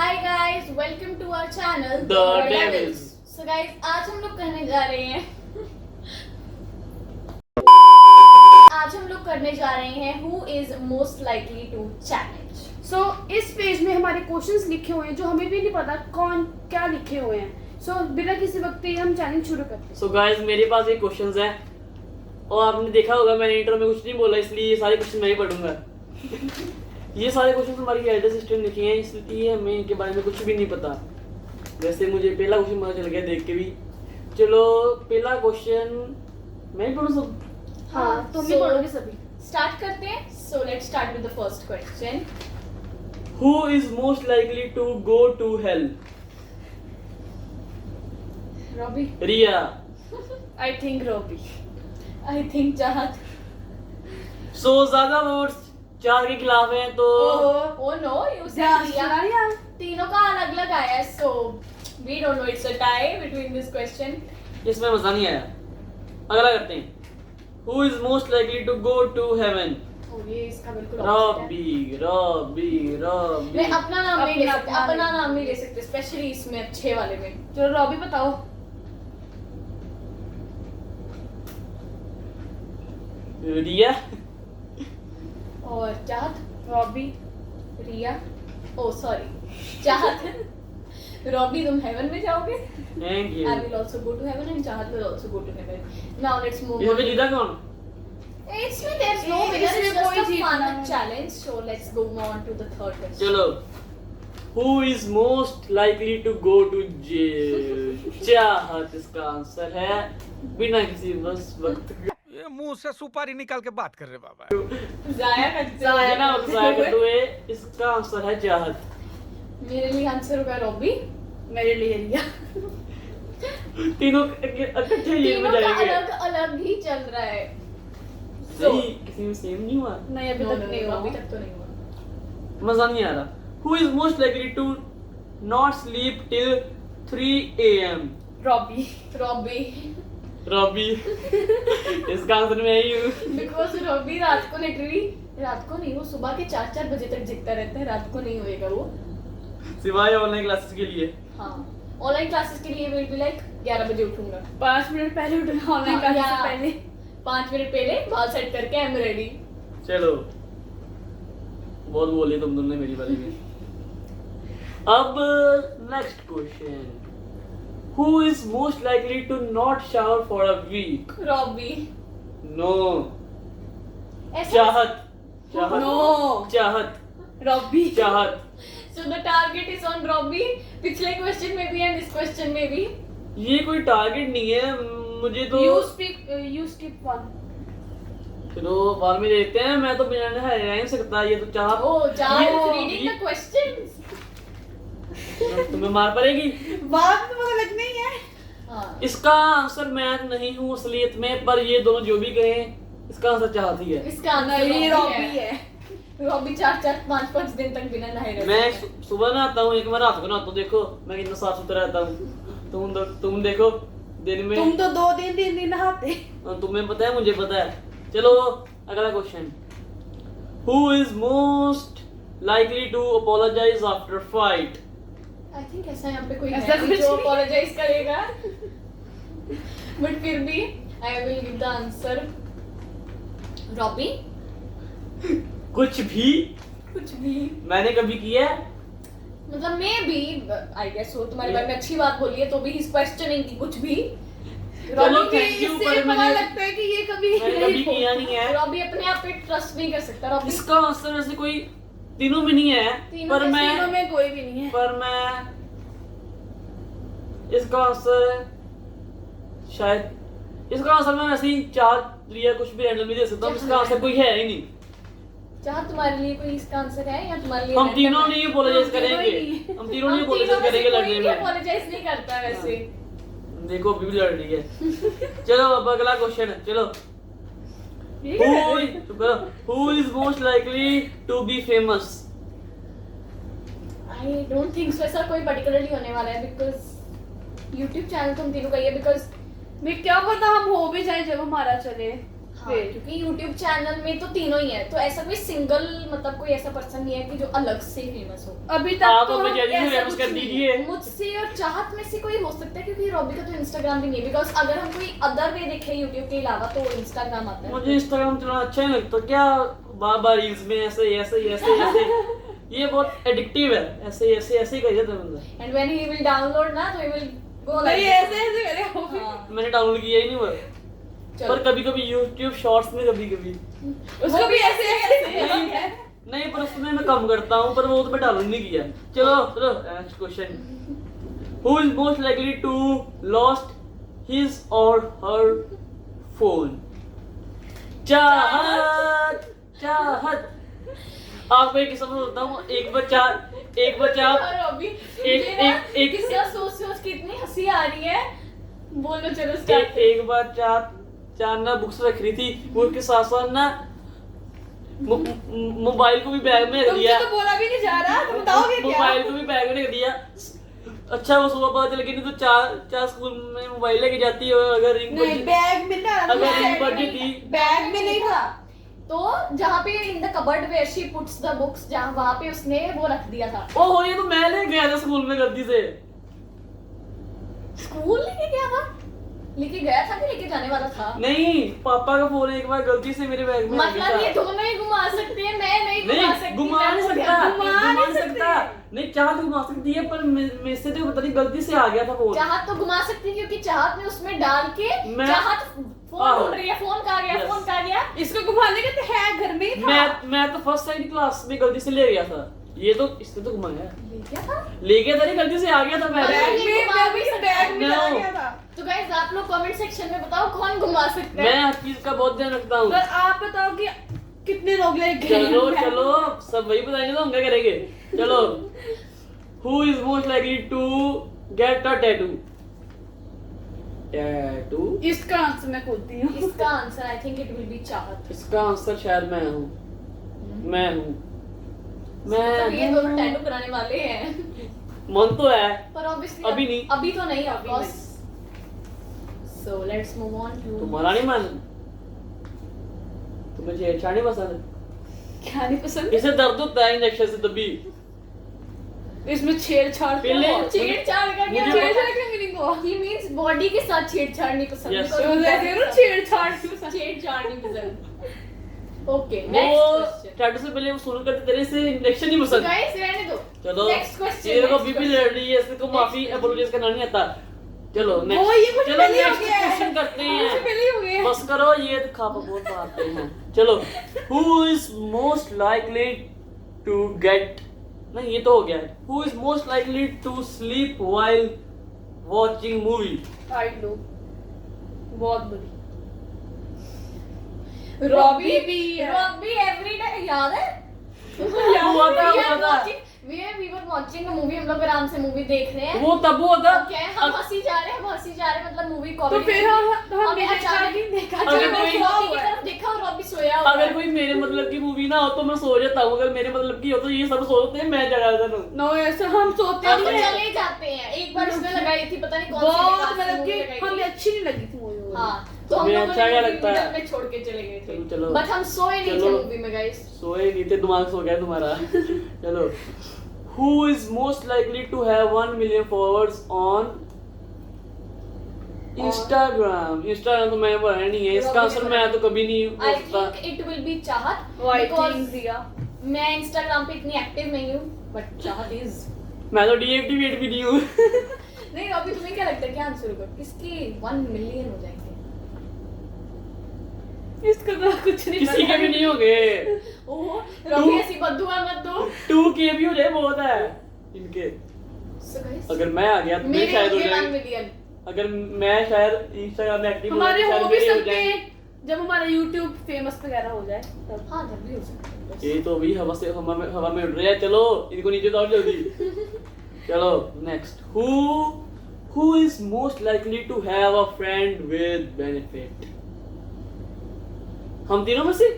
Hi guys, welcome to our channel The Devils। So guys, आज हम लोग करने जा रहे हैं who is most likely to challenge. सो इस पेज में हमारे क्वेश्चंस लिखे हुए हैं जो हमें भी नहीं पता कौन क्या लिखे हुए हैं। सो बिना किसी वक्त के हम चैलेंज शुरू करते हैं। सो गाइस, मेरे पास एक क्वेश्चंस है और आपने देखा होगा मैंने इंट्रो में कुछ नहीं बोला, इसलिए ये सारे क्वेश्चन मैं ही पढ़ूंगा। ये सारे क्वेश्चन हमारी हेड असिस्टेंट लिखे हैं, इसलिए हमें इनके बारे में कुछ भी नहीं पता। वैसे मुझे पहला क्वेश्चन पता चल गया देख के भी। चलो पहला क्वेश्चन मैं ही पढ़ूं सब? हाँ, तुम ही पढ़ोगे सभी। स्टार्ट करते हैं। So let's start with the first question. Who is most likely to go to hell? Robbie. Riya. I think Robbie. I think Chahat. So ज्यादा वोट्स 4 के खिलाफ हैं तो oh no, you said Riya. यार तीनों का अलग अलग आया है, so we don't know, it's a tie between this question. इसमें मजा नहीं आया। अगला करते हैं। Who is most likely to go to heaven? और ये इसका बिल्कुल opposite है। रॉबी। मैं अपना नाम नहीं ले अपना- सकते, अपना नाम नहीं ले सकते, स्पेशली इसमें अच्छे वाले में। चलो रॉबी बताओ। रिया। और चाहत। रॉबी। रिया। ओ सॉरी, चाहत। रॉबी, तुम हेवन में जाओगे? Thank you. I will also go to heaven and Chahat will also go to heaven. Now let's move इसमें on. जीता कौन? It's there's no winner. इसमें It's just कोई a fun जीतना नहीं। challenge. So let's go on to the third question. चलो। Who is most likely to go to jail? चाहत इसका आंसर है, बिना किसी बस वक्त के। ये मुंह से सुपारी निकाल के बात कर रहे बाबा। जाया करते जाया बिना वक्त जाया करते हुए इसका आंसर है चाहत। मेरे लिए आंसर होगा रॉबी। मेरे लिए रिया। तीनों इकट्ठे जेल तीनों में का जाएंगे। अलग अलग ही चल रहा है। सही, किसी में सेम नहीं हुआ। नहीं अभी No, तक no, नहीं no, हुआ। अभी तक तो नहीं हुआ। मजा नहीं आ रहा। Who is most likely to not sleep till 3 AM? Robbie. Robbie. Robbie. इसका आंसर मैं ही हूँ। Because रॉबी रात को लिटरली, रात को नहीं, वो सुबह के 4-4 बजे तक जगता रहता है। रात को नहीं होएगा वो। सिवाय ऑनलाइन क्लासेस के लिए। हाँ, ऑनलाइन क्लासेस के लिए विल बी लाइक 11 बजे उठूंगा। 5 मिनट पहले उठना ऑनलाइन हाँ, क्लास से या- पहले। 5 मिनट पहले बाल सेट करके आई एम रेडी। चलो, बहुत बोली तुम दोनों ने मेरी बारे में। अब next question. Who is most likely to not shower for a week? Robbie. No. ऐसा चाहत। चाहत। No. चाहत। रॉबी। चाहत। So the target is on Robbie. पिछले क्वेश्चन में भी एंड इस क्वेश्चन में भी। ये कोई टारगेट नहीं है मुझे तो। You skip one. चलो बाद में देखते हैं। मैं तो बिना नहाए रह नहीं सकता। ये तो चाहत। ओह, चाहत ये- रीडिंग द क्वेश्चंस। तुम्हें मार पड़ेगी। बात तो पता लगनी ही है। हाँ, इसका आंसर मैं नहीं हूँ असलियत में, पर ये दोनों जो भी कहें इसका आंसर चाहत ही है। इसका आंसर नहीं रॉबी रॉबी है। है। रॉबी 4-5 दिन तक बिना नहाए रहता मैं है। सुबह नहाता हूँ, एक बार रात को नहाता हूँ। देखो मैं कितना साफ सुथरा रहता हूँ। तुम देखो दिन में। तुम तो 2 दिन नहाते। और तुम्हें पता है, मुझे पता है। चलो अगला question. Who is most likely to apologize after fight? I think ऐसा यहाँ पे कोई ऐसा है कुछ जो नहीं। अपोलोजाइज करेगा। बट फिर भी I will give the answer Robbie. कुछ भी कुछ भी मैंने कभी किया है? मतलब मैं भी आई गेस हो तुम्हारे बारे में अच्छी बात बोली है, तो भी इस क्वेश्चनिंग की कुछ भी। चलो, रॉबी thank you, इससे पर पता मैंने- लगता है कि ये कभी मैंने कभी किया नहीं है। रॉबी अपने आप पे ट्रस्ट नहीं कर सकता। रॉबी इसका आंसर वैसे कोई तीनों में नहीं है, तीनों पर में मैं तीनों में कोई भी नहीं है। पर मैं इसका आंसर शायद इसका आंसर मैं वैसे ही चाहत रिया कुछ भी रैंडमली दे सकता हूँ। इसका आंसर कोई है ही नहीं। चाह तुम्हारे लिए कोई इसका आंसर है या तुम्हारे लिए हम random तीनों है? नहीं अपोलोजाइज हम तीनों करेंगे। ही। हम तीनों नहीं अपोलोजाइज में से करेंगे कोई लड़ने भी में। apologize नहीं करता है वैसे। देखो अभी भी लड़ रही है। चलो अब अगला क्वेश्चन। चलो who is most likely to be famous? I don't think so, ऐसा कोई particularly होने वाला है because YouTube चैनल तुम तीनों का ही है because मैं क्या पता हम हो भी जाए जब हमारा चले। हाँ, क्योंकि YouTube चैनल में तो तीनों ही है, तो ऐसा कोई सिंगल मतलब कोई ऐसा पर्सन नहीं है कि जो अलग से फेमस हो। अभी तक आप तो अपने चैनल में ऐसा फेमस कुछ कर नहीं है। दीजिए। मुझसे और चाहत में से कोई हो सकता है, क्योंकि रॉबी का तो इंस्टाग्राम भी नहीं है, बिकॉज अगर हम कोई अदर वे देखें यूट्यूब के अलावा तो इंस्टाग्राम आता है। मुझे इंस्टाग्राम चलाना अच्छा नहीं लगता, क्या बार-बार रील्स में ऐसे ये बहुत एडिक्टिव है, ऐसे ही कर जाता है बंदा। And when he will download ना, तो ही विल गो नहीं लाइक ऐसे करेगा वो भी। मैंने मैंने डाउनलोड किया ही नहीं हुआ, चलो। पर कभी-कभी YouTube शॉर्ट्स में कभी-कभी उसको भी ऐसे नहीं, पर उसमें मैं कम करता हूँ, पर वो तो मैं डाउनलोड नहीं किया। चलो next question. Who is most likely to lost his और हर फोन? चाहत आपको एक किस्सा बताता हूँ। एक बच्चा रॉबी एक- किस्सा सोच के इतनी हंसी आ रही है। बोलो चलो स्टार्ट। एक बार चार ना बुक्स रख रही थी, वो उसके साथ साथ ना मोबाइल को भी बैग में रख तुमसे दिया। तो बोला भी नहीं जा रहा, तुम बताओगे क्या? मोबाइल को भी बैग में रख दिया। अच्छा वो सुबह पता चल गया, नहीं तो चार स्कूल में मोबाइल लेके जाती है, अगर रिंग नहीं बजी बैग में ना, अगर रिंग बजी थी बैग में नहीं था। तो जहाँ पे in the cupboard where she puts the books, जहाँ वहाँ पे उसने वो रख दिया था। ओहो, ये तो मैं ले गया था स्कूल में गलती से। स्कूल लेके गया था? लेके गया था कि लेके जाने वाला था? नहीं, पापा का फोन एक बार गलती से मेरे बैग में आ गया मतलब ये था। दोनों ही घुमा सकते हैं, मैं नहीं घुमा सकती। नहीं, घुमा नहीं मैं सकता, घुमा नहीं सकता। नहीं, चाहत घुमा सकती है, पर मेरे से तो पता नहीं गलती से आ गया था फोन। चाहत तो घुमा सकती है, क्योंकि चाहत ने उसमें डाल के चाहत फोन आहो। ढूंढ रही है, फोन कहाँ गया, Yes. फोन कहाँ गया। इसको घुमाने का तो है, घर में ही था। मैं तो फर्स्ट साइड क्लास में गलती से ले गया था। ये तो इससे तो घुमाया, ले गया था? ले गया था नहीं, गलती से आ गया था मैं। बैग बैग में घुमा भी मैं सकता बैग में No. आ गया था। तो गाइस आप लोग कमेंट सेक्शन में बताओ कौन घुमा सकता मैं है। हर चीज का बहुत ध्यान रखता हूँ। पर आप बताओ कि कितने लोग ले गए? चलो सब वही बताएंगे तो हम क्या करेंगे। चलो, who is most likely to get a tattoo? इसका आंसर मैं खोलती हूँ। इसका answer I think it will be Chahat. इसका आंसर शायद मैं हूँ। मतलब ये दोनों टैटू कराने वाले हैं, मन तो है, पर ऑब्वियसली अभी नहीं। अभी तो नहीं, ऑफ अभी course. So let's move on to तुम्हारा नहीं मन? तुम्हें छेड़छाड़ नहीं पसंद? क्या नहीं पसंद? इसे दर्द होता है इंजेक्शन से तभी। इसमें छेड़छाड़ तो पहले- हुआ। छेड़छाड़ का क्या मुझे- छेड़छाड़ का मीनिंग हुआ? ही मींस बॉडी के साथ छेड़छाड़ नहीं पसंद। Yes. because तो body जैसे के ना साथ छेड़छाड़ क्यों पसंद? छेड़छाड़ नहीं पसंद। ओके वो नेक्स्ट क्वेश्चन। टैटू से पहले वो शुरू करते तेरे से इंजेक्शन नहीं पसंद। गाइस रहने दो। चलो, नेक्स्ट क्वेश्चन। ये देखो बीपी लड़ रही है, इसको माफी अपोलोजाइज करना नहीं आता। चलो वो नेक्स्ट, ये कुछ चलो पहले हो नेक्स्ट गया है। क्वेश्चन करते कुछ हैं। पहले हो गया। बस करो, ये तो खा बहुत आते हैं। चलो, who is most likely to get, नहीं ये तो हो गया है। Who is most likely to sleep while watching movie? I know, बहुत बड़ी। रॉबी भी है। रॉबी एवरीडे याद है? हुआ था। We were watching a movie, हम लोग आराम से मूवी देख रहे हैं। वो तब हुआ था। अब क्या है, हम हंसी जा रहे हैं, मतलब मूवी तो कॉमेडी। फिर हमने हमें अचानक ही देखा, अगर अचानक कोई- रॉबी की तरफ देखा और रॉबी सोया हुआ अगर है। कोई मेरे मतलब की मूवी ना हो तो मैं सो जाता हूँ, अगर मेरे मतलब की हो तो ये सब सोते हैं, मैं जगा देता हूँ। नो ऐसा हम सोते हम तो नहीं हैं। चले जाते हैं। एक बार उसने लगाई थी, पता नहीं कौन सी बहुत बेकार सी मतलब movie कि लगाई थी। हमें अच्छी नहीं लगी थी मूवी। हाँ, तो हम तुम्हें लोगों अच्छा क्या ने लगता है? मिडल में छोड़ के चले गए थे। चलो। बट हम सोए नहीं थे चलो। मूवी में गाइस। सोए नहीं थे, दिमाग सो गया तुम्हारा। चलो, who is most likely to have 1 million followers on Instagram? Instagram तो मैं बनाया नहीं है, इसका आंसर मैं तो कभी नहीं हो आई सकता। थिंक इट विल बी चाहत। आई because थिंक दिया। मैं इंस्टाग्राम पे इतनी एक्टिव नहीं हूँ, बट चाहत इज। मैं तो डीएक्टिवेट भी नहीं हूँ। नहीं अभी तुम्हें क्या लगता है, क्या आंसर होगा? किसके 1 मिलियन हो जाएंगे? इसका तो कुछ नहीं किसी के भी नहीं हो गए। ओह रॉबी ऐसी बद्दुआ मत दो। 2K भी हो जाए बहुत है इनके। So guys, अगर मैं आ गया तो मेरे मेरे शायद हो होंगे 1 जाए। मिलियन। अगर मैं शायद इंस्टाग्राम में एक्टिव हमारे हो भी हो सकते जाएंगे। हैं जब हमारा YouTube फेमस वगैरह हो जाए तब। हाँ तब भी हो सकता है। ये तो अभी हवा में उड़ रहे हैं। चलो इनको नीचे उतारो जल्दी। चलो next, who is most likely to have a friend with benefit? हम तीनों में से?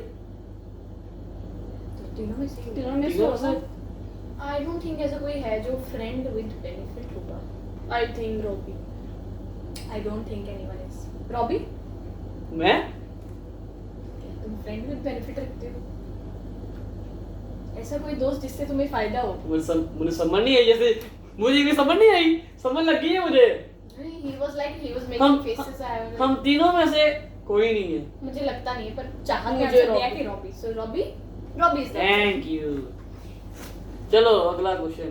तो तीनों में से तीनों में से तीनों में से? होगा। आई डोंट थिंक ऐसा कोई है जो फ्रेंड विद बेनिफिट होगा। आई think Robbie. I don't think anyone is. Robbie? मैं? फ्रेंड विद बेनिफिट रखते हो? ऐसा कोई दोस्त जिससे तुम्हें फायदा हो? मुझे समझ नहीं आई, जैसे मुझे भी समझ नहीं आई, समझ लगी है मुझे। He was making हम faces. हम तीनों में से कोई नहीं है। मुझे लगता नहीं है, पर चाहत मुझे मुझे दिया रॉबी। कि Robbie. So Robbie is the thank you. चलो अगला क्वेश्चन।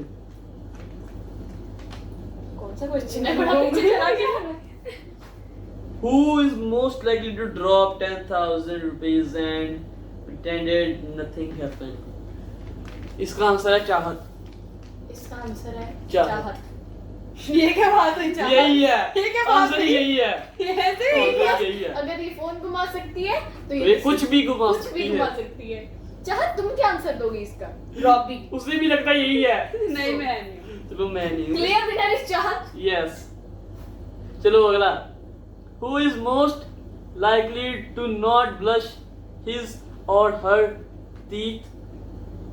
कौन सा क्वेश्चन है? बड़ा पीछे चला गया। Who is most likely to drop 10,000 rupees and pretended nothing happened? इसका आंसर है चाहत। इसका आंसर है चाहत। चाहत। ये क्या बात है? चाहत यही है, ये क्या बात आंसर है? यही है। यही है। अगर ये फोन घुमा सकती है तो तो ये कुछ भी घुमा कुछ भी सकती घुमा है। सकती है। चाहत तुम क्या आंसर दोगी इसका? रॉबी। उसे भी लगता है यही है। नहीं मैं नहीं हूँ। चलो मैं नहीं हूँ। क्लियर विनर इज चाहत। यस। चलो अगला। Who is most likely to not blush his or her teeth?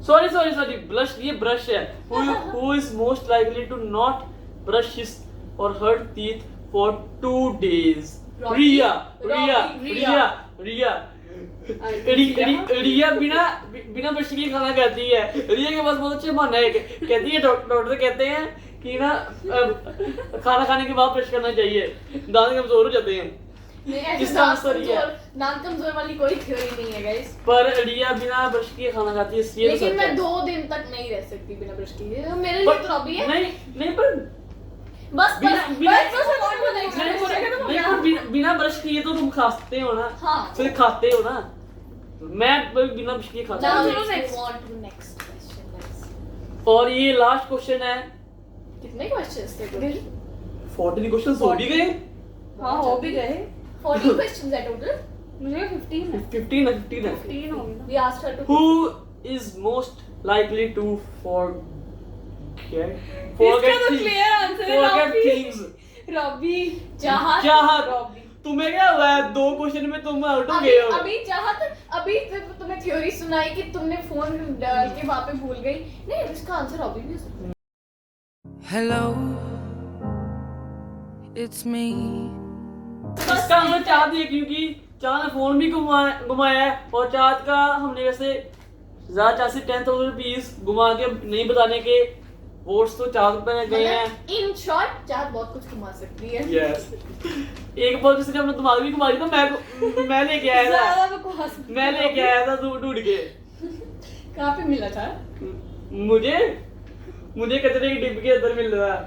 Sorry. Blush ये brush है. Who is most likely to not brush his or her teeth for 2 days? Rocky. Riya. रिया बिना brush के खाना खाती है। रिया के पास बहुत अच्छे मन है। कहती है डॉक्टर कहते हैं कि ना खाना खाने के बाद ब्रश करना चाहिए, दांत कमजोर हो जाते हैं। नहीं, ऐसे इसका आंसर ये है। दांत कमजोर वाली कोई थ्योरी नहीं है गाइस। पर रिया बिना ब्रश के खाना खाती है, इसलिए लेकिन सच मैं है। 2 दिन तक नहीं रह सकती बिना ब्रश किए। तो मेरे लिए पर- तो रॉबी है। नहीं पर बस बिना ब्रश किए तो तुम खाते हो ना। हाँ। फिर खाते हो ना। मैं बिना ब्रश किए खाता Now हूँ। let's move on to next question guys. और ये लास्ट क्वेश्चन है। कितने क्वेश्चंस थे टोटल? 40 क्वेश्चन हो भी गए। हाँ हो भी गए। 40 क्वेश्चंस है टोटल। मुझे 15 है। 15 है। 15 हो गए ना। We asked her to Who is most likely to forget इसका तो clear answer है, रॉबी। things? रॉबी। चाहत। चाहत। रॉबी। तुम्हें क्या हुआ है? 2 क्वेश्चन में तुम आउट हो गए हो। अभी चाहत अभी तुम्हें थ्योरी सुनाई कि तुमने फोन डाल के वहां पे भूल गई। नहीं, इसका आंसर अभी भी हो सकता है। Hello, it's me. इसका आंसर चाहत ही है, क्योंकि चाहत ने फोन भी घुमाया है और चाहत का हमने वैसे ज्यादा चाहत से 10,000 रुपीज घुमा के नहीं बताने के वोट्स तो चाहत पर गए हैं। इन शॉर्ट चाहत बहुत कुछ घुमा सकती है। यस। एक बार किसी ने अपना दिमाग भी घुमा दिया तो मैं लेके आया ज्यादा था। बकवास। मैं लेके आया था ढूंढ के। कहाँ पे मिला था? मुझे कचरे की डिब्बी के अंदर मिल रहा है।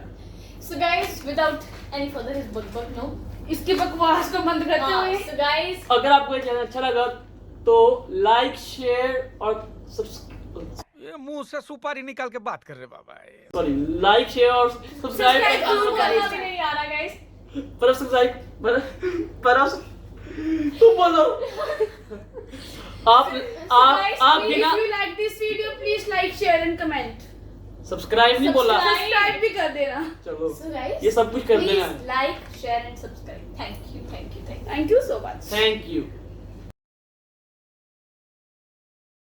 So guys, without any further his bug no. इसकी बकवास को बंद करते हुए। So guys, अगर आपको ये चैनल अच्छा लगा तो लाइक शेयर और ये मुंह से सुपारी निकाल के बात कर रहे बाबा। सॉरी लाइक शेयर और subscribe सब्सक्राइब जरूर करना भी नहीं आ रहा guys. पर सब्सक्राइब पर तुम बोलो। आप Guys, बिना if you like this video, please like, share and comment. Subscribe नहीं बोला। Subscribe भी कर देना। चलो So guys, ये सब कुछ कर please देना। like, share and subscribe. Thank you. Thank you so much. Thank you.